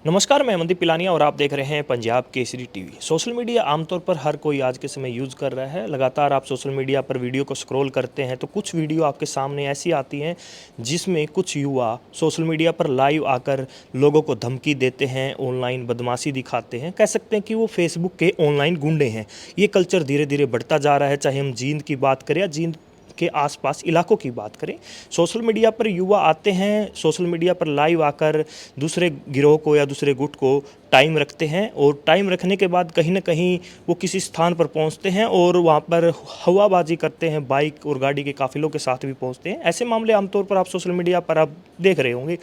नमस्कार, मैं अमनदीप पिलानिया और आप देख रहे हैं Punjab Kesari TV. Social media आमतौर पर हर कोई आज के समय यूज़ कर रहा है। लगातार आप सोशल मीडिया पर वीडियो को स्क्रॉल करते हैं तो कुछ वीडियो आपके सामने ऐसी आती हैं जिसमें कुछ युवा सोशल मीडिया पर लाइव आकर लोगों को धमकी देते हैं, ऑनलाइन बदमाशी दिखाते हैं। कह सकते हैं कि वो फेसबुक के ऑनलाइन गुंडे हैं। ये कल्चर धीरे धीरे बढ़ता जा रहा है, चाहे हम जींद की बात करें या जींद के आसपास इलाकों की बात करें। सोशल मीडिया पर युवा आते हैं, सोशल मीडिया पर लाइव आकर दूसरे गिरोह को या दूसरे गुट को टाइम रखते हैं और टाइम रखने के बाद कहीं ना कहीं वो किसी स्थान पर पहुंचते हैं और वहां पर हवाबाजी करते हैं, बाइक और गाड़ी के काफिलों के साथ भी पहुंचते हैं। ऐसे मामले आमतौर पर आप सोशल मीडिया पर आप देख रहे होंगे।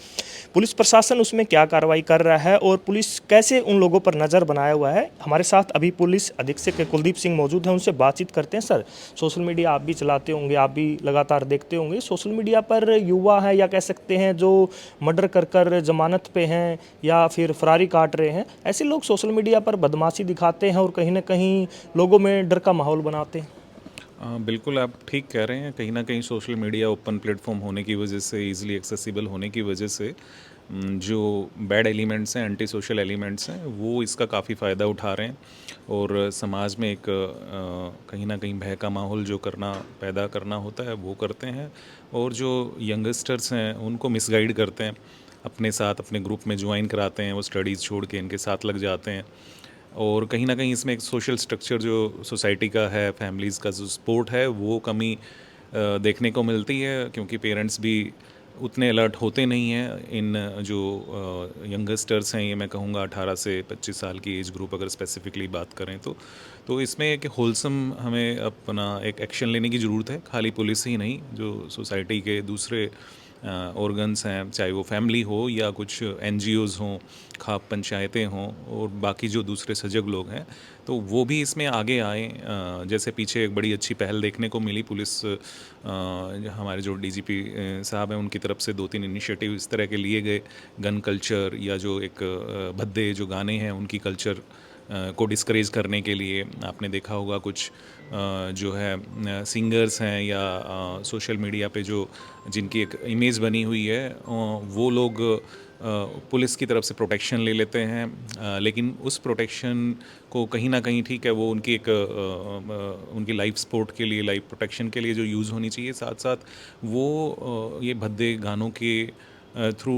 पुलिस प्रशासन उसमें क्या कार्रवाई कर रहा है और पुलिस कैसे उन लोगों पर नज़र बनाया हुआ है, हमारे साथ अभी पुलिस अधीक्षक कुलदीप सिंह मौजूद हैं, उनसे बातचीत करते हैं। सर, सोशल मीडिया आप भी चलाते होंगे, आप भी लगातार देखते होंगे। सोशल मीडिया पर युवा है या कह सकते हैं जो मर्डर कर कर जमानत पे हैं या फिर फरारी काट रहे हैं, ऐसे लोग सोशल मीडिया पर बदमाशी दिखाते हैं और कहीं ना कहीं लोगों में डर का माहौल बनाते हैं। बिल्कुल आप ठीक कह रहे हैं। कहीं ना कहीं सोशल मीडिया ओपन प्लेटफॉर्म होने की वजह से, इजीली एक्सेसिबल होने की वजह से जो बैड एलिमेंट्स हैं, एंटी सोशल एलिमेंट्स हैं, वो इसका काफ़ी फ़ायदा उठा रहे हैं और समाज में एक कहीं ना कहीं भय का माहौल जो पैदा करना होता है वो करते हैं। और जो यंगस्टर्स हैं उनको मिसगाइड करते हैं, अपने साथ अपने ग्रुप में ज्वाइन कराते हैं, वो स्टडीज़ छोड़ के इनके साथ लग जाते हैं। और कहीं ना कहीं इसमें एक सोशल स्ट्रक्चर जो सोसाइटी का है, फैमिलीज़ का जो सपोर्ट है, वो कमी देखने को मिलती है, क्योंकि पेरेंट्स भी उतने अलर्ट होते नहीं हैं। इन जो यंगस्टर्स हैं, ये मैं कहूँगा 18 से 25 साल की एज ग्रुप अगर स्पेसिफिकली बात करें तो इसमें एक होलसम हमें अपना एक एक्शन लेने की ज़रूरत है। खाली पुलिस ही नहीं, जो सोसाइटी के दूसरे ऑर्गन्स हैं, चाहे वो फैमिली हो या कुछ एनजीओज़ हों, खाप पंचायतें हों और बाकी जो दूसरे सजग लोग हैं, तो वो भी इसमें आगे आएँ। जैसे पीछे एक बड़ी अच्छी पहल देखने को मिली, पुलिस हमारे जो डीजीपी साहब हैं उनकी तरफ से 2-3 इनिशिएटिव इस तरह के लिए गए। गन कल्चर या जो एक भद्दे जो गाने हैं उनकी कल्चर को डिस्करेज करने के लिए आपने देखा होगा कुछ जो है सिंगर्स हैं या सोशल मीडिया पे जो जिनकी एक इमेज बनी हुई है, वो लोग पुलिस की तरफ से प्रोटेक्शन ले लेते हैं। लेकिन उस प्रोटेक्शन को कहीं ना कहीं, ठीक है, वो उनकी एक उनकी लाइफ सपोर्ट के लिए, लाइफ प्रोटेक्शन के लिए जो यूज़ होनी चाहिए, साथ साथ वो ये भद्दे गानों के थ्रू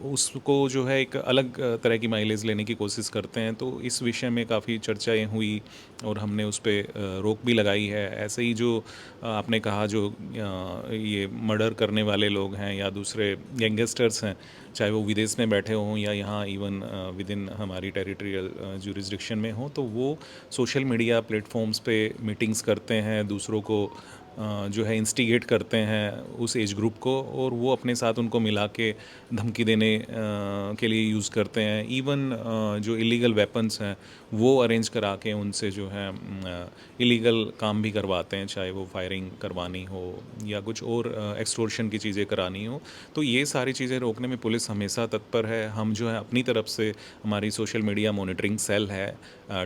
उसको जो है एक अलग तरह की माइलेज लेने की कोशिश करते हैं। तो इस विषय में काफ़ी चर्चाएं हुई और हमने उस पर रोक भी लगाई है। ऐसे ही जो आपने कहा, जो ये मर्डर करने वाले लोग हैं या दूसरे गैंगस्टर्स हैं, चाहे वो विदेश में बैठे हों या यहाँ इवन विद इन हमारी टेरिटोरियल जुरिस्डिक्शन में हों, तो वो सोशल मीडिया प्लेटफॉर्म्स पे मीटिंग्स करते हैं, दूसरों को जो है इंस्टिगेट करते हैं उस एज ग्रुप को, और वो अपने साथ उनको मिला के धमकी देने के लिए यूज़ करते हैं। इवन जो इलीगल वेपन्स हैं वो अरेंज करा के उनसे जो है इलीगल काम भी करवाते हैं, चाहे वो फायरिंग करवानी हो या कुछ और एक्सटोर्शन की चीज़ें करानी हो। तो ये सारी चीज़ें रोकने में पुलिस हमेशा तत्पर है। हम जो है अपनी तरफ से, हमारी सोशल मीडिया मॉनिटरिंग सेल है,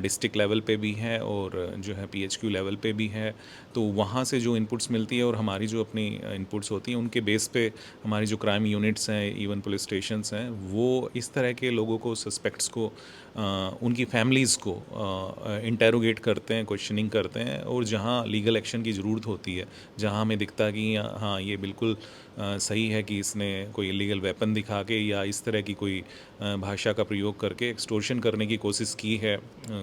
डिस्ट्रिक्ट लेवल पे भी है और जो है पीएचक्यू लेवल पे भी है। तो वहाँ से जो इनपुट्स मिलती है और हमारी जो अपनी इनपुट्स होती हैं, उनके बेस पे हमारी जो क्राइम यूनिट्स हैं, इवन पुलिस स्टेशंस हैं, वो इस तरह के लोगों को, सस्पेक्ट्स को, उनकी फैमिलीज़ को इंटेरोगेट करते हैं, क्वेश्चनिंग करते हैं। और जहाँ लीगल एक्शन की ज़रूरत होती है, जहाँ हमें दिखता है कि हाँ ये बिल्कुल सही है कि इसने कोई इलीगल वेपन दिखा के या इस तरह की कोई भाषा का प्रयोग करके एक्सटोर्शन करने की कोशिश की है,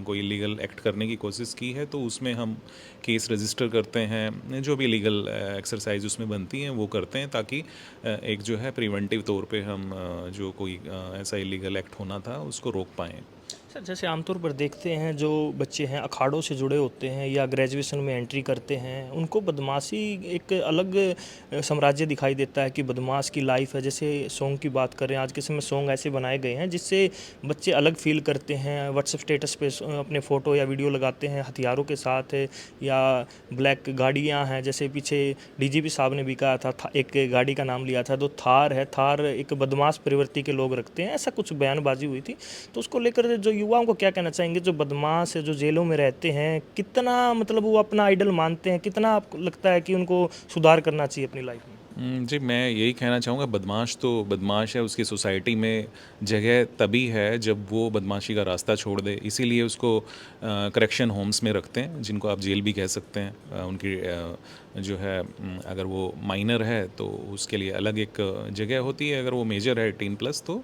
कोई इलीगल एक्ट करने की कोशिश की है, तो उसमें हम केस रजिस्टर करते हैं। जो भी लीगल एक्सरसाइज उसमें बनती हैं वो करते हैं, ताकि एक जो है प्रिवेंटिव तौर पे हम जो कोई ऐसा इलीगल एक्ट होना था उसको रोक पाएँ। सर, जैसे आमतौर पर देखते हैं जो बच्चे हैं अखाड़ों से जुड़े होते हैं या ग्रेजुएशन में एंट्री करते हैं, उनको बदमाशी एक अलग साम्राज्य दिखाई देता है कि बदमाश की लाइफ है। जैसे सॉन्ग की बात करें, आज के समय सॉन्ग ऐसे बनाए गए हैं जिससे बच्चे अलग फील करते हैं, व्हाट्सएप स्टेटस पे अपने फ़ोटो या वीडियो लगाते हैं हथियारों के साथ, या ब्लैक गाड़ियाँ हैं। जैसे पीछे डीजीपी साहब ने भी कहा था, एक गाड़ी का नाम लिया था, तो थार है, थार एक बदमाश प्रवृत्ति के लोग रखते हैं, ऐसा कुछ बयानबाजी हुई थी। तो उसको लेकर जो युवाओं को क्या कहना चाहेंगे, जो बदमाश है, जो जेलों में रहते हैं, कितना मतलब वो अपना आइडल मानते हैं, कितना आपको लगता है कि उनको सुधार करना चाहिए अपनी लाइफ में? जी, मैं यही कहना चाहूँगा, बदमाश तो बदमाश है, उसकी सोसाइटी में जगह तभी है जब वो बदमाशी का रास्ता छोड़ दे। इसीलिए उसको करेक्शन होम्स में रखते हैं, जिनको आप जेल भी कह सकते हैं। उनकी जो है अगर वो माइनर है तो उसके लिए अलग एक जगह होती है, अगर वो मेजर है 18 प्लस तो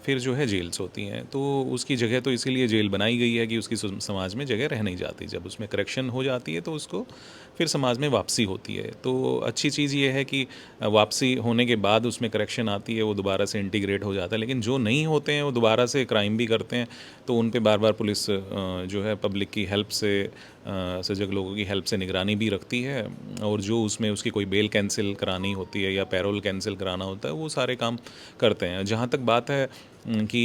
फिर जो है जेल्स होती हैं। तो उसकी जगह तो इसीलिए जेल बनाई गई है कि उसकी समाज में जगह रह नहीं जाती। जब उसमें करेक्शन हो जाती है तो उसको फिर समाज में वापसी होती है। तो अच्छी चीज़ ये है कि वापसी होने के बाद उसमें करेक्शन आती है, वो दोबारा से इंटीग्रेट हो जाता है। लेकिन जो नहीं होते हैं वो दोबारा से क्राइम भी करते हैं, तो उन पे बार बार पुलिस जो है पब्लिक की हेल्प से, सजग लोगों की हेल्प से निगरानी भी रखती है। और जो उसमें उसकी कोई बेल कैंसिल करानी होती है या पैरोल कैंसिल कराना होता है, वो सारे काम करते हैं। जहाँ तक बात है कि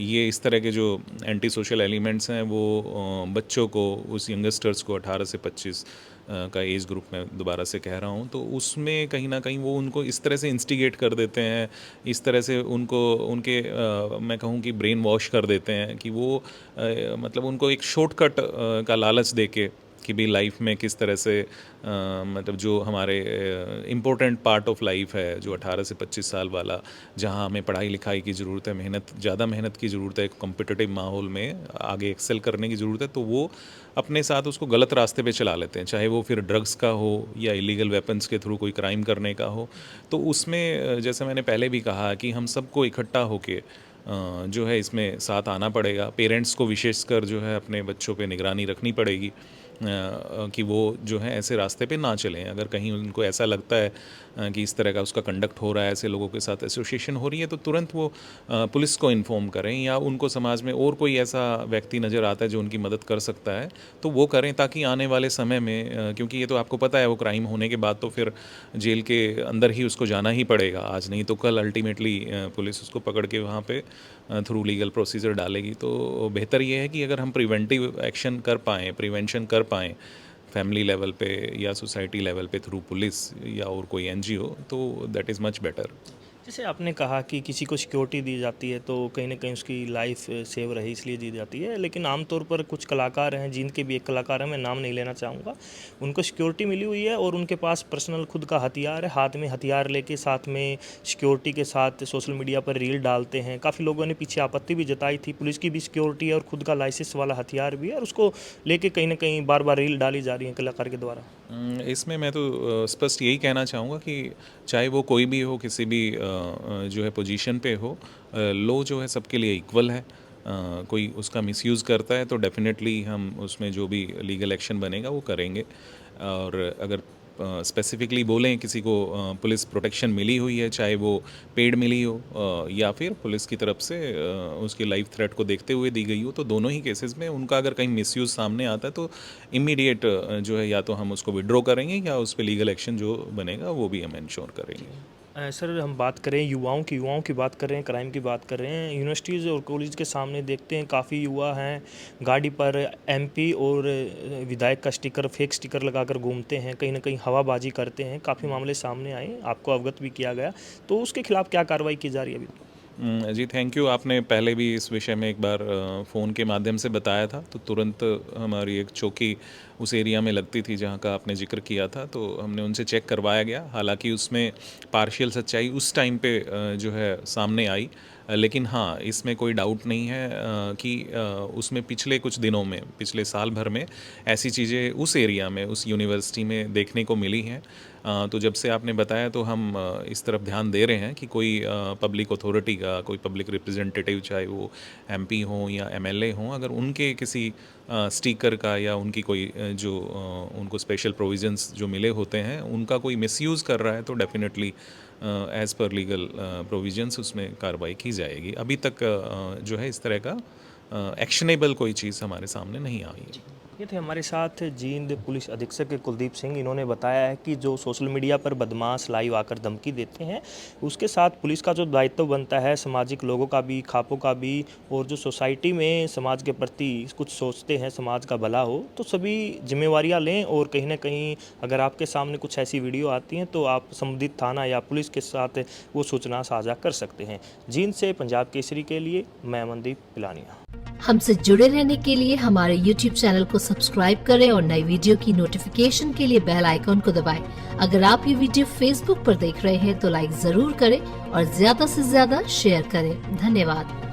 ये इस तरह के जो एंटी सोशल एलिमेंट्स हैं वो बच्चों को, उस यंगस्टर्स को 18 से 25 का एज ग्रुप में दोबारा से कह रहा हूँ, तो उसमें कहीं ना कहीं वो उनको इस तरह से इंस्टिगेट कर देते हैं, इस तरह से उनको उनके मैं कहूँ कि ब्रेन वॉश कर देते हैं कि वो मतलब उनको एक शॉर्टकट का लालच देके कि भी लाइफ में किस तरह से मतलब जो हमारे इम्पोर्टेंट पार्ट ऑफ लाइफ है, जो 18 से 25 साल वाला, जहाँ हमें पढ़ाई लिखाई की ज़रूरत है, मेहनत, ज़्यादा मेहनत की ज़रूरत है, एक कॉम्पिटिटिव माहौल में आगे एक्सेल करने की ज़रूरत है, तो वो अपने साथ उसको गलत रास्ते पे चला लेते हैं। चाहे वो फिर ड्रग्स का हो या इलीगल वेपन्स के थ्रू कोई क्राइम करने का हो। तो उसमें जैसे मैंने पहले भी कहा कि हम सबको इकट्ठा होके जो है इसमें साथ आना पड़ेगा। पेरेंट्स को विशेषकर जो है अपने बच्चों पे निगरानी रखनी पड़ेगी कि वो जो है ऐसे रास्ते पे ना चलें। अगर कहीं उनको ऐसा लगता है कि इस तरह का उसका कंडक्ट हो रहा है, ऐसे लोगों के साथ एसोसिएशन हो रही है, तो तुरंत वो पुलिस को इन्फॉर्म करें, या उनको समाज में और कोई ऐसा व्यक्ति नज़र आता है जो उनकी मदद कर सकता है तो वो करें, ताकि आने वाले समय में क्योंकि ये तो आपको पता है वो क्राइम होने के बाद तो फिर जेल के अंदर ही उसको जाना ही पड़ेगा, आज नहीं तो कल अल्टीमेटली पुलिस उसको पकड़ के वहाँ पे थ्रू लीगल प्रोसीजर डालेगी। तो बेहतर ये है कि अगर हम प्रिवेंटिव एक्शन कर पाएँ, प्रिवेंशन कर पाएँ फैमिली लेवल पे या सोसाइटी लेवल पे थ्रू पुलिस या और कोई एनजीओ, तो दैट इज़ मच बेटर। जैसे आपने कहा कि किसी को सिक्योरिटी दी जाती है तो कहीं न कहीं उसकी लाइफ सेव रहे इसलिए दी जाती है, लेकिन आमतौर पर कुछ कलाकार हैं, जिनके भी एक कलाकार है, मैं नाम नहीं लेना चाहूँगा, उनको सिक्योरिटी मिली हुई है और उनके पास पर्सनल खुद का हथियार है, हाथ में हथियार लेके साथ में सिक्योरिटी के साथ सोशल मीडिया पर रील डालते हैं। काफ़ी लोगों ने पीछे आपत्ति भी जताई थी, पुलिस की भी सिक्योरिटी है और खुद का लाइसेंस वाला हथियार भी है और उसको लेके कहीं न कहीं बार-बार रील डाली जा रही है कलाकार के द्वारा। इसमें मैं तो स्पष्ट यही कहना चाहूँगा कि चाहे वो कोई भी हो, किसी भी जो है पोजीशन पे हो, लॉ जो है सबके लिए इक्वल है। कोई उसका मिसयूज़ करता है तो डेफिनेटली हम उसमें जो भी लीगल एक्शन बनेगा वो करेंगे। और अगर स्पेसिफिकली बोलें किसी को पुलिस प्रोटेक्शन मिली हुई है, चाहे वो पेड मिली हो या फिर पुलिस की तरफ से उसकी लाइफ थ्रेट को देखते हुए दी गई हो, तो दोनों ही केसेस में उनका अगर कहीं मिसयूज़ सामने आता है तो इमीडिएट जो है या तो हम उसको विड्रॉ करेंगे या उस पे लीगल एक्शन जो बनेगा वो भी हम इंश्योर करेंगे। सर हम बात करें युवाओं की बात कर रहे हैं, क्राइम की बात कर रहे हैं, यूनिवर्सिटीज़ और कॉलेज के सामने देखते हैं काफ़ी युवा हैं, गाड़ी पर एमपी और विधायक का स्टिकर, फेक स्टिकर लगाकर घूमते हैं, कहीं न कहीं हवाबाजी करते हैं, काफ़ी मामले सामने आए, आपको अवगत भी किया गया, तो उसके खिलाफ क्या कार्रवाई की जा रही है अभी? जी थैंक यू। आपने पहले भी इस विषय में एक बार फ़ोन के माध्यम से बताया था, तो तुरंत हमारी एक चौकी उस एरिया में लगती थी जहाँ का आपने ज़िक्र किया था, तो हमने उनसे चेक करवाया गया। हालांकि उसमें पार्शियल सच्चाई उस टाइम पे जो है सामने आई, लेकिन हाँ, इसमें कोई डाउट नहीं है कि उसमें पिछले कुछ दिनों में, पिछले साल भर में ऐसी चीज़ें उस एरिया में, उस यूनिवर्सिटी में देखने को मिली हैं। तो जब से आपने बताया तो हम इस तरफ ध्यान दे रहे हैं कि कोई पब्लिक अथॉरिटी का कोई पब्लिक रिप्रेजेंटेटिव, चाहे वो एमपी हों या एमएलए हों, अगर उनके किसी स्टिकर का या उनकी कोई जो उनको स्पेशल प्रोविजंस जो मिले होते हैं उनका कोई मिसयूज़ कर रहा है, तो definitely as per legal provisions उसमें कार्रवाई की जाएगी। अभी तक जो है इस तरह का एक्शनेबल कोई चीज़ हमारे सामने नहीं आई है। ये थे हमारे साथ जींद पुलिस अधीक्षक कुलदीप सिंह। इन्होंने बताया है कि जो सोशल मीडिया पर बदमाश लाइव आकर धमकी देते हैं, उसके साथ पुलिस का जो दायित्व बनता है, सामाजिक लोगों का भी, खापों का भी, और जो सोसाइटी में समाज के प्रति कुछ सोचते हैं, समाज का भला हो, तो सभी जिम्मेवारियां लें और कहीं ना कहीं अगर आपके सामने कुछ ऐसी वीडियो आती हैं तो आप संबंधित थाना या पुलिस के साथ वो सूचना साझा कर सकते हैं। जींद से पंजाब केसरी के लिए मैं अमनदीप पिलानिया। हमसे जुड़े रहने के लिए हमारे YouTube चैनल को सब्सक्राइब करें और नई वीडियो की नोटिफिकेशन के लिए बेल आइकॉन को दबाएं। अगर आप ये वीडियो Facebook पर देख रहे हैं तो लाइक जरूर करें और ज्यादा से ज्यादा शेयर करें। धन्यवाद।